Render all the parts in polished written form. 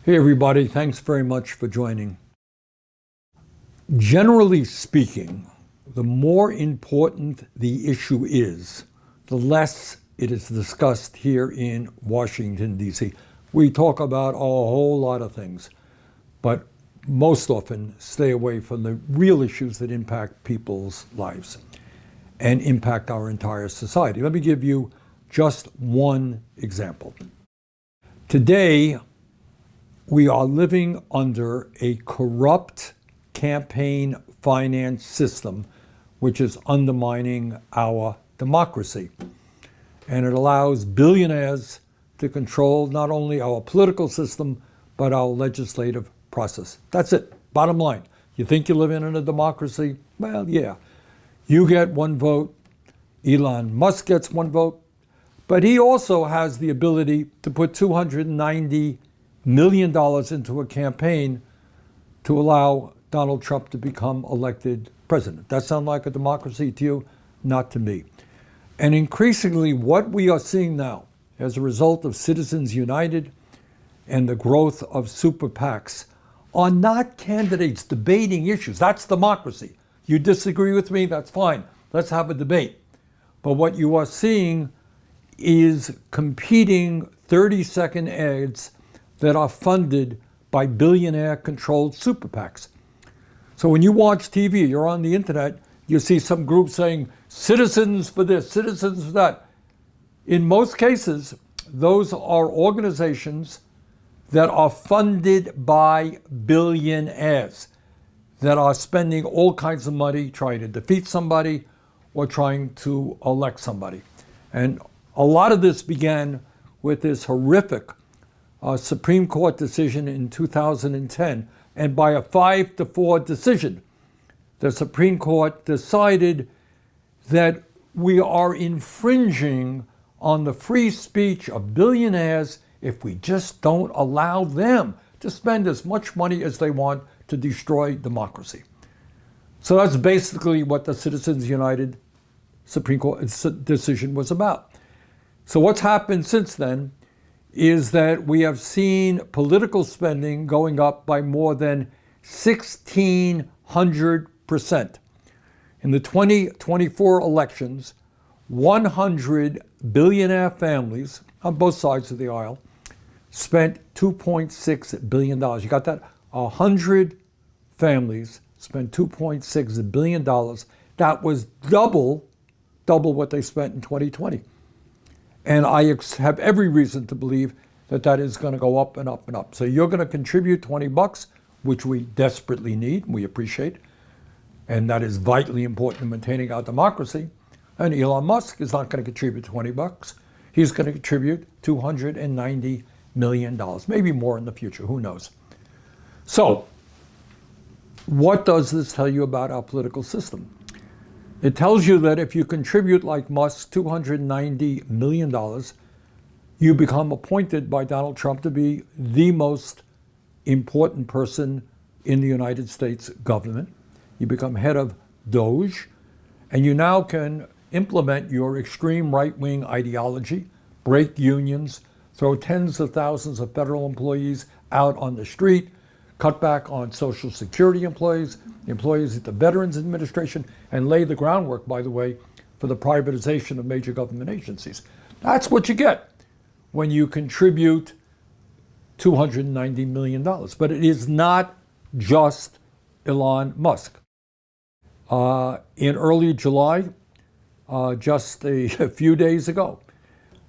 Hey everybody, thanks very much for joining. Generally speaking, the more important the issue is, the less it is discussed here in Washington, D.C. We talk about a whole lot of things, but most often stay away from the real issues that impact people's lives and impact our entire society. Let me give you just one example. Today, we are living under a corrupt campaign finance system, which is undermining our democracy. And it allows billionaires to control not only our political system, but our legislative process. That's it, bottom line. You think you're living in a democracy? Well, yeah. You get one vote, Elon Musk gets one vote, but he also has the ability to put $290 million into a campaign to allow Donald Trump to become elected president. That sound like a democracy to you? Not to me. And increasingly, what we are seeing now as a result of Citizens United and the growth of super PACs are not candidates debating issues. That's democracy. You disagree with me, that's fine. Let's have a debate. But what you are seeing is competing 30-second ads that are funded by billionaire-controlled super PACs. So when you watch TV, you're on the internet, you see some group saying, citizens for this, citizens for that. In most cases, those are organizations that are funded by billionaires that are spending all kinds of money trying to defeat somebody or trying to elect somebody. And a lot of this began with this horrific Supreme Court decision in 2010, and by a 5-4 decision, the Supreme Court decided that we are infringing on the free speech of billionaires if we just don't allow them to spend as much money as they want to destroy democracy. So that's basically what the Citizens United Supreme Court decision was about. So what's happened since then is that we have seen political spending going up by more than 1,600%. In the 2024 elections, 100 billionaire families on both sides of the aisle spent $2.6 billion. You got that? 100 families spent $2.6 billion. That was double what they spent in 2020. And I have every reason to believe that that is going to go up and up and up. So you're going to contribute $20, which we desperately need, we appreciate, and that is vitally important in maintaining our democracy. And Elon Musk is not going to contribute $20. He's going to contribute $290 million, maybe more in the future, who knows. So what does this tell you about our political system? It tells you that if you contribute like Musk $290 million, you become appointed by Donald Trump to be the most important person in the United States government. You become head of Doge, and you now can implement your extreme right-wing ideology, break unions, throw tens of thousands of federal employees out on the street, cut back on Social Security employees at the Veterans Administration, and lay the groundwork, by the way, for the privatization of major government agencies. That's what you get when you contribute $290 million. But it is not just Elon Musk. In early July, just a few days ago,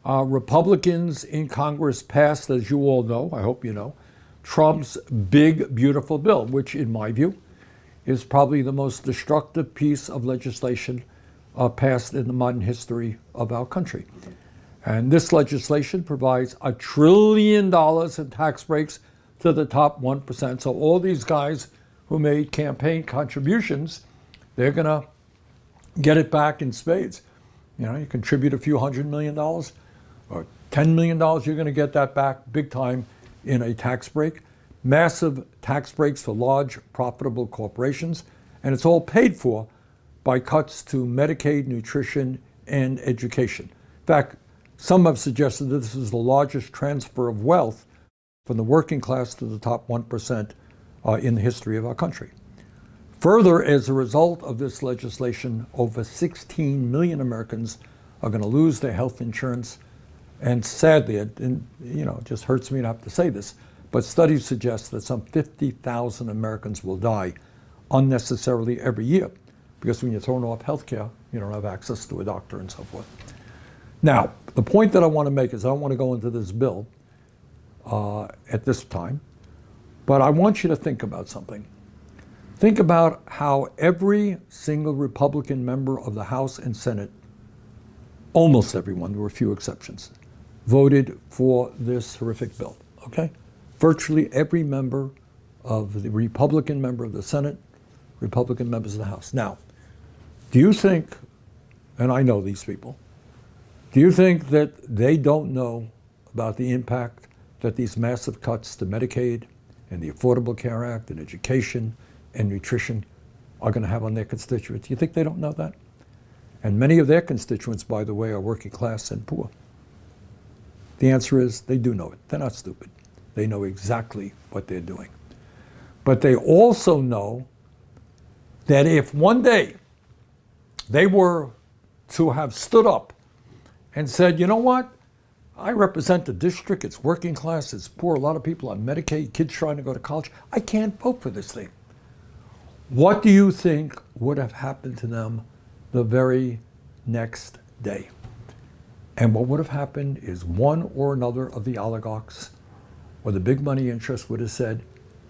Republicans in Congress passed, as you all know, I hope you know, Trump's big, beautiful bill, which in my view is probably the most destructive piece of legislation passed in the modern history of our country. And this legislation provides $1 trillion in tax breaks to the top 1%. So all these guys who made campaign contributions, they're going to get it back in spades. You know, you contribute a few $100 million or $10 million, you're going to get that back big time in a tax break. Massive tax breaks for large, profitable corporations, and it's all paid for by cuts to Medicaid, nutrition, and education. In fact, some have suggested that this is the largest transfer of wealth from the working class to the top 1% in the history of our country. Further, as a result of this legislation, over 16 million Americans are going to lose their health insurance. And sadly, it just hurts me to have to say this, but studies suggest that some 50,000 Americans will die unnecessarily every year, because when you're thrown off health care, you don't have access to a doctor and so forth. Now, the point that I want to make is I don't want to go into this bill at this time, but I want you to think about something. Think about how every single Republican member of the House and Senate, almost everyone, there were a few exceptions, voted for this horrific bill, okay? Virtually every member of the Republican member of the Senate, Republican members of the House. Now, do you think, and I know these people, do you think that they don't know about the impact that these massive cuts to Medicaid and the Affordable Care Act and education and nutrition are going to have on their constituents? You think they don't know that? And many of their constituents, by the way, are working class and poor. The answer is they do know it. They're not stupid. They know exactly what they're doing. But they also know that if one day they were to have stood up and said, you know what, I represent a district, it's working class, it's poor, a lot of people on Medicaid, kids trying to go to college, I can't vote for this thing. What do you think would have happened to them the very next day? And what would have happened is one or another of the oligarchs or the big money interests would have said,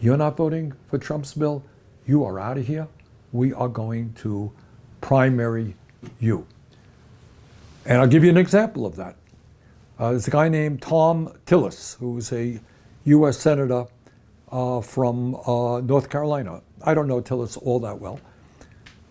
you're not voting for Trump's bill, you are out of here, we are going to primary you. And I'll give you an example of that. There's a guy named Tom Tillis, who's a U.S. Senator from North Carolina. I don't know Tillis all that well,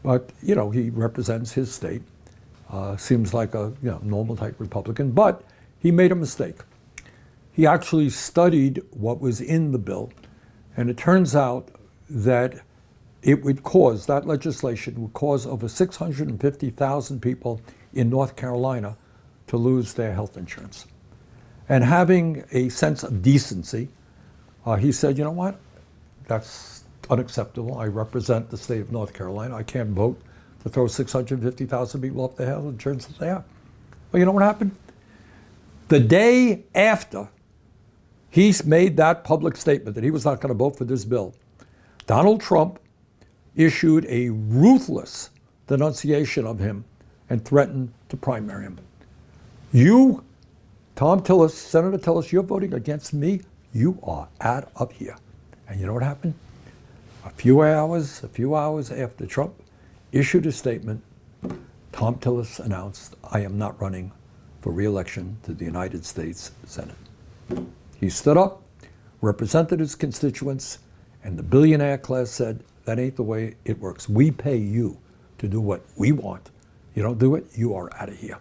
but he represents his state. Seems like a normal type Republican, but he made a mistake. He actually studied what was in the bill, and it turns out that that legislation would cause over 650,000 people in North Carolina to lose their health insurance. And having a sense of decency, he said, you know what, that's unacceptable. I represent the state of North Carolina. I can't vote to throw 650,000 people off the health insurance that they have. Well, you know what happened? The day after he made that public statement that he was not going to vote for this bill, Donald Trump issued a ruthless denunciation of him and threatened to primary him. You, Tom Tillis, Senator Tillis, you're voting against me, you are out of here. And you know what happened? A few hours after Trump issued a statement, Tom Tillis announced, I am not running for re-election to the United States Senate. He stood up, represented his constituents, and the billionaire class said, that ain't the way it works. We pay you to do what we want. You don't do it, you are out of here.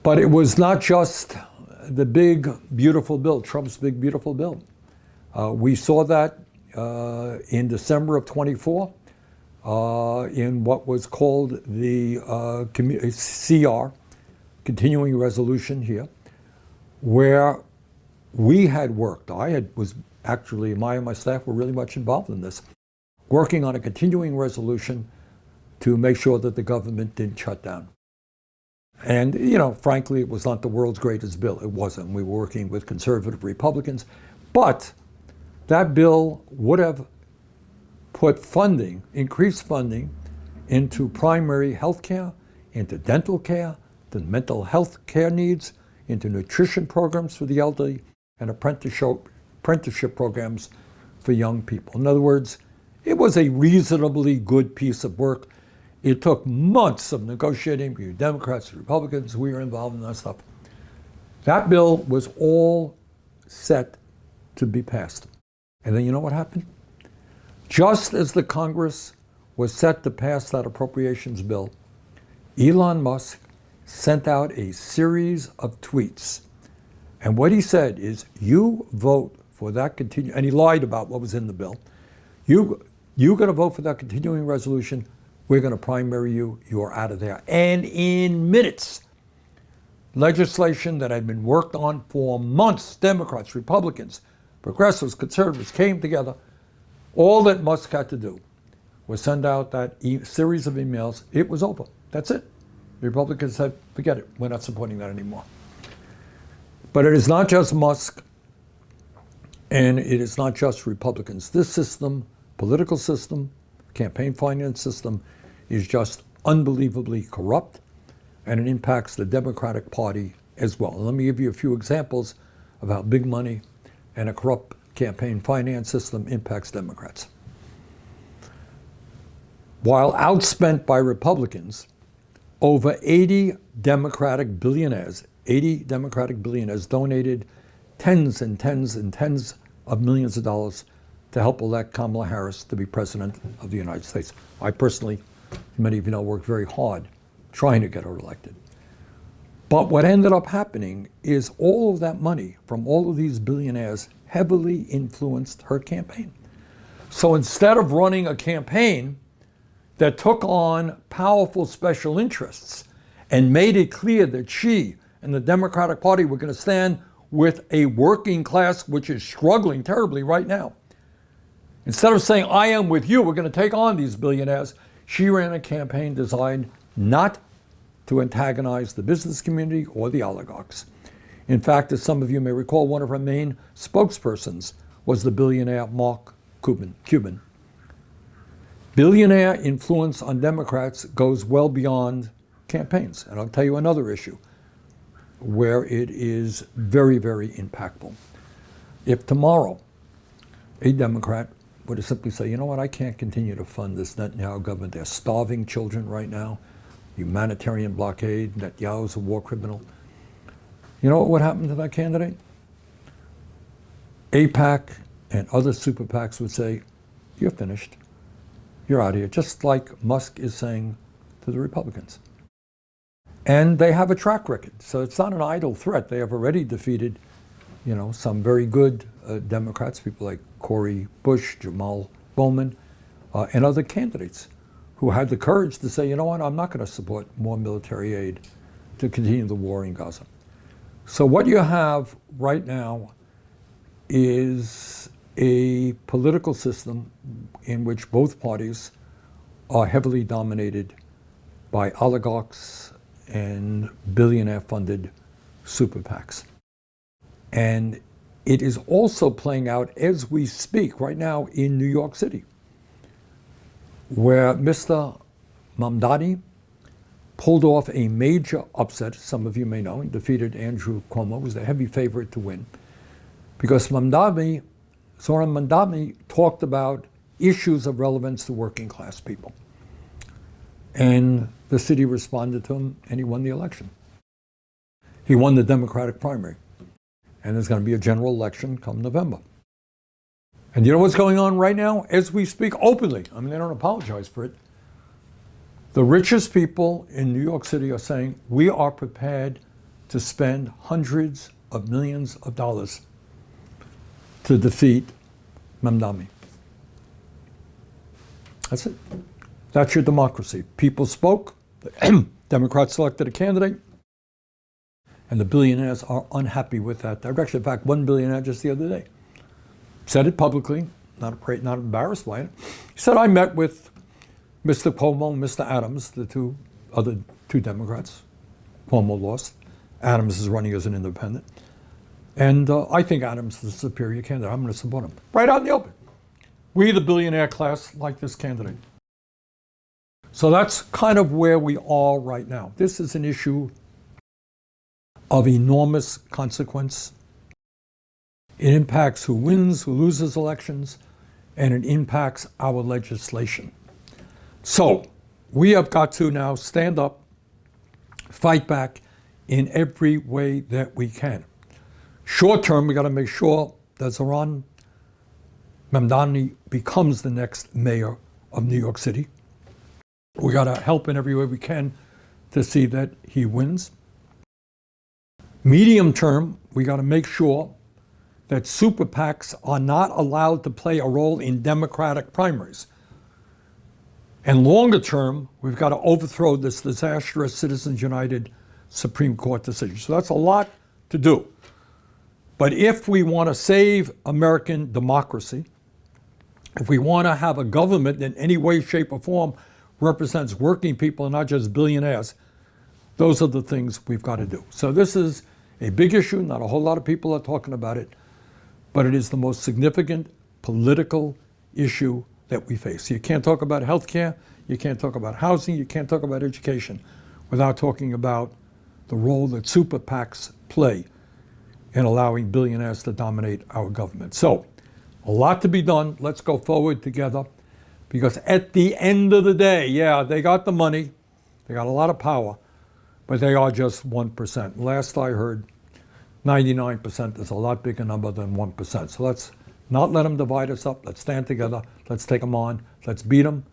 But it was not just the big, beautiful bill, Trump's big, beautiful bill. We saw that in December of 24 in what was called the CR, continuing resolution here, where we had worked. Actually, my staff were really much involved in this, working on a continuing resolution to make sure that the government didn't shut down. And, frankly, it was not the world's greatest bill. It wasn't. We were working with conservative Republicans. But that bill would have put funding, increased funding, into primary health care, into dental care, to mental health care needs, into nutrition programs for the elderly, and apprenticeship programs for young people. In other words, it was a reasonably good piece of work. It took months of negotiating between Democrats and Republicans. We were involved in that stuff. That bill was all set to be passed. And then you know what happened? Just as the Congress was set to pass that appropriations bill, Elon Musk sent out a series of tweets. And what he said is, you vote for that and he lied about what was in the bill. You're going to vote for that continuing resolution. We're going to primary you. You are out of there. And in minutes, legislation that had been worked on for months. Democrats, Republicans, progressives, conservatives came together. All that Musk had to do was send out that series of emails. It was over. That's it. The Republicans said, forget it. We're not supporting that anymore. But it is not just Musk, and it is not just Republicans. This system, political system, campaign finance system, is just unbelievably corrupt, and it impacts the Democratic Party as well. And let me give you a few examples of how big money and a corrupt campaign finance system impacts Democrats. While outspent by Republicans, over 80 Democratic billionaires donated tens and tens and tens of millions of dollars to help elect Kamala Harris to be president of the United States. I personally, many of you know, worked very hard trying to get her elected. But what ended up happening is all of that money from all of these billionaires heavily influenced her campaign. So instead of running a campaign that took on powerful special interests and made it clear that she and the Democratic Party were going to stand with a working class which is struggling terribly right now, instead of saying, I am with you, we're going to take on these billionaires, she ran a campaign designed not to antagonize the business community or the oligarchs. In fact, as some of you may recall, one of her main spokespersons was the billionaire Mark Cuban. Billionaire influence on Democrats goes well beyond campaigns. And I'll tell you another issue where it is very, very impactful. If tomorrow a Democrat were to simply say, you know what, I can't continue to fund this Netanyahu government. They're starving children right now. Humanitarian blockade. Netanyahu's a war criminal. You know what would happen to that candidate? APAC and other super PACs would say, you're finished. You're out of here. Just like Musk is saying to the Republicans. And they have a track record. So it's not an idle threat. They have already defeated, you know, some very good Democrats, people like Cory Bush, Jamal Bowman, and other candidates who had the courage to say, you know what, I'm not going to support more military aid to continue the war in Gaza. So what you have right now is a political system in which both parties are heavily dominated by oligarchs and billionaire-funded super PACs. And it is also playing out as we speak right now in New York City, where Mr. Mamdani pulled off a major upset, some of you may know, and defeated Andrew Cuomo, was the heavy favorite to win, because Zohran Mamdani talked about issues of relevance to working class people. And the city responded to him, and he won the election. He won the Democratic primary. And there's going to be a general election come November. And you know what's going on right now? As we speak openly, I mean, they don't apologize for it. The richest people in New York City are saying, we are prepared to spend hundreds of millions of dollars to defeat Mamdani. That's it. That's your democracy. People spoke, the Democrats selected a candidate, and the billionaires are unhappy with that direction. In fact, one billionaire just the other day said it publicly, not embarrassed by it. He said, I met with Mr. Cuomo and Mr. Adams, the other two Democrats. Cuomo lost. Adams is running as an independent. And I think Adams is the superior candidate. I'm going to support him. Right out in the open. We, the billionaire class, like this candidate. So that's kind of where we are right now. This is an issue of enormous consequence. It impacts who wins, who loses elections, and it impacts our legislation. So we have got to now stand up, fight back in every way that we can. Short term, we got to make sure that Zohran Mamdani becomes the next mayor of New York City. We got to help in every way we can to see that he wins. Medium term, we got to make sure that super PACs are not allowed to play a role in Democratic primaries. And longer term, we've got to overthrow this disastrous Citizens United Supreme Court decision. So that's a lot to do. But if we want to save American democracy, if we want to have a government that in any way, shape, or form represents working people and not just billionaires, those are the things we've got to do. So this is a big issue. Not a whole lot of people are talking about it, but it is the most significant political issue that we face. You can't talk about health care, you can't talk about housing, you can't talk about education without talking about the role that super PACs play in allowing billionaires to dominate our government. So, a lot to be done. Let's go forward together, because at the end of the day, yeah, they got the money, they got a lot of power, but they are just 1%. Last I heard, 99% is a lot bigger number than 1%. So let's not let them divide us up. Let's stand together. Let's take them on. Let's beat them.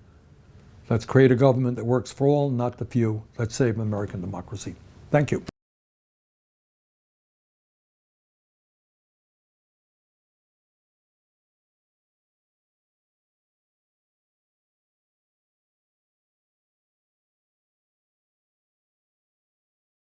Let's create a government that works for all, not the few. Let's save American democracy. Thank you.